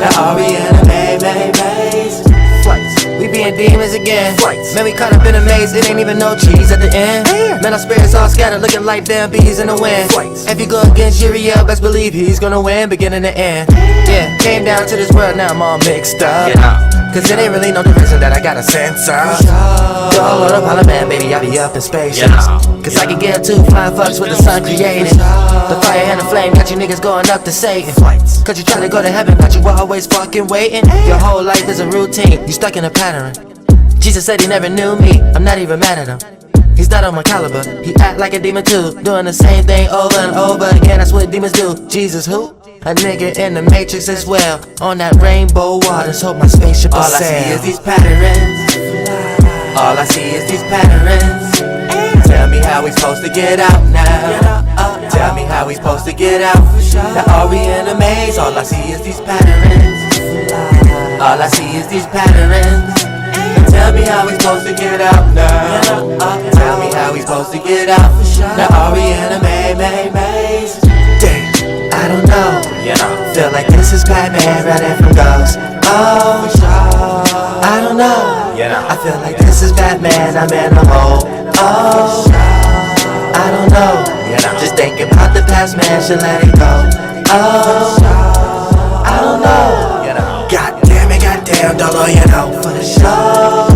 Now are we in a maze? Flights, we being demons again. Flights, man, we caught up in a maze, it ain't even no cheese at the end. Man, our spirits all scattered, looking like damn bees in the wind. Flights, if you go against Uriel, best believe he's gonna win, beginning to end. Yeah, came down to this world, now I'm all mixed up. Cause it ain't really no division that I got a sense of. Doelow Da Pilotman, baby, I be up in space. Cause I can give two flying fucks with the sun created. The fire and the flame got you niggas going up to Satan. Cause you try to go to heaven, but you always fucking waiting. Your whole life is a routine, you stuck in a pattern. Jesus said he never knew me, I'm not even mad at him. He's not on my caliber, he act like a demon too. Doing the same thing over and over again, that's what demons do. Jesus who? A nigga in the matrix as well. On that rainbow waters, hope my spaceship will sail. All I see is these patterns. All I see is these patterns. Tell me how we supposed to get out now. Tell me how we supposed to get out. Now are we in a maze? All I see is these patterns. All I see is these patterns. Tell me how we supposed to get out now. Tell me how we supposed to get out. Now are we in a maze? Damn, I don't know. Feel like this is Batman running from ghosts. Oh, I don't know. I feel like this is Batman, I'm in a hole. Oh, I don't know. Just thinking about the past, man, should let it go. Oh, I don't know. God damn it, goddamn, Doelow, for the show.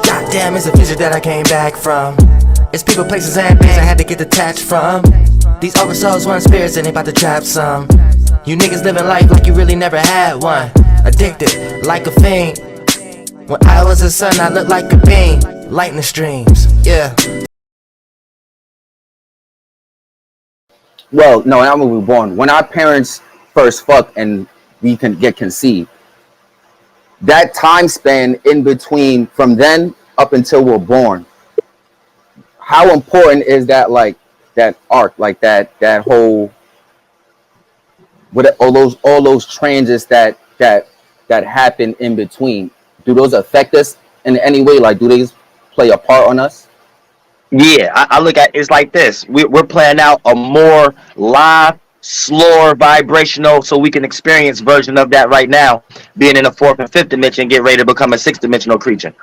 Goddamn, it's a future that I came back from. It's people, places, and things I had to get detached from. These oversouls run spirits and they about to trap some. You niggas living life like you really never had one. Addicted, like a fiend. When I was a son, I looked like a bean. Lightning streams, yeah. Well, no, not when we were born. When our parents first fuck and we can get conceived, that time span in between from then up until we're born, how important is that, like that arc, like that whole, what all those transits that happen in between? Do those affect us in any way? Like, do they play a part on us? Yeah, I look at it's like this. We're planning out a more live, slower, vibrational, so we can experience version of that right now, being in the fourth and fifth dimension, get ready to become a sixth dimensional creature.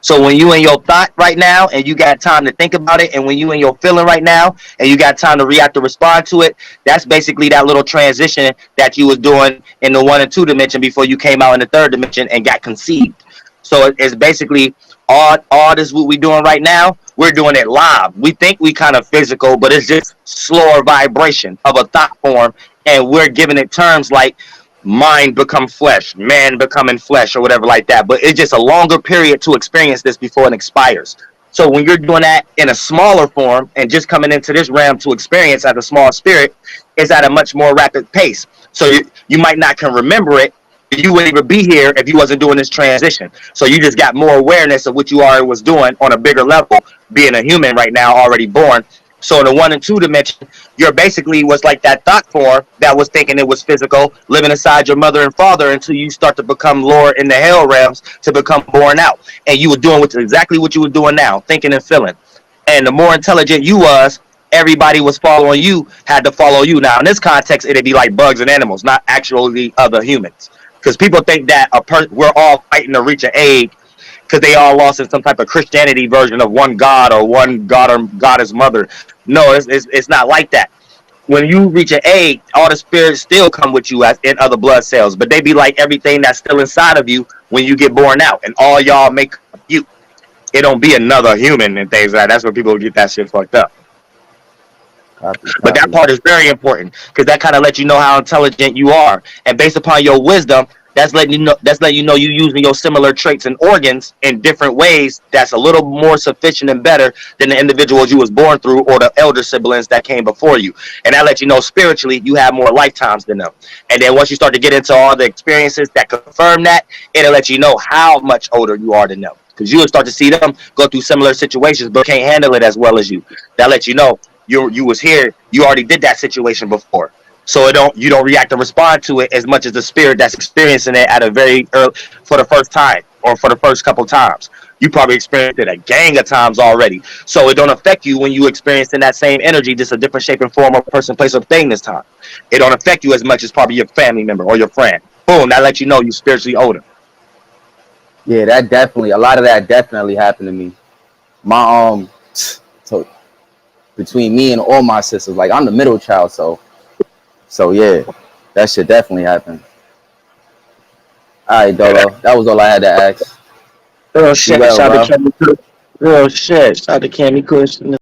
So when you in your thought right now and you got time to think about it, and when you in your feeling right now and you got time to react or respond to it, that's basically that little transition that you was doing in the 1 and 2 dimension before you came out in the 3rd dimension and got conceived. So it's basically all this what we doing right now, we're doing it live. We think we kind of physical, but it's just slower vibration of a thought form, and we're giving it terms like mind become flesh, man becoming flesh, or whatever like that. But it's just a longer period to experience this before it expires. So when you're doing that in a smaller form and just coming into this realm to experience as a small spirit, it's at a much more rapid pace. So you might not can remember it. You wouldn't even be here if you wasn't doing this transition. So you just got more awareness of what you already was doing on a bigger level, being a human right now, already born. So in the 1 and 2 dimension, you're basically was like that thought form that was thinking it was physical, living inside your mother and father until you start to become lower in the hell realms to become born out. And you were doing exactly what you were doing now, thinking and feeling. And the more intelligent you was, everybody was following you, had to follow you. Now, in this context, it'd be like bugs and animals, not actually other humans. Because people think that we're all fighting to reach an egg because they all lost in some type of Christianity version of one God or one God or goddess mother. No, it's not like that. When you reach an egg, all the spirits still come with you as in other blood cells, but they be like everything that's still inside of you when you get born out, and all y'all make you. It don't be another human and things like that. That's where people get that shit fucked up. But that part is very important because that kind of lets you know how intelligent you are, and based upon your wisdom, that's letting you know you using your similar traits and organs in different ways. That's a little more sufficient and better than the individuals you was born through or the elder siblings that came before you, and that lets you know spiritually you have more lifetimes than them. And then once you start to get into all the experiences that confirm that, it'll let you know how much older you are than them, because you will start to see them go through similar situations but can't handle it as well as you. That lets you know you was here, you already did that situation before, so you don't react and respond to it as much as the spirit that's experiencing it at a very early, for the first time or for the first couple times. You probably experienced it a gang of times already, so it don't affect you when you experiencing that same energy, just a different shape and form of person, place, or thing this time. It don't affect you as much as probably your family member or your friend. Boom, that lets you know you're spiritually older. Yeah, that definitely, a lot of that definitely happened to me. My so between me and all my sisters, like I'm the middle child, so yeah, that shit definitely happened. All right, Yeah, Doelow, that was all I had to ask. real Be shit. well, Shout out bro. to Kami Kush. Real shit. Shout out to Kami Kush.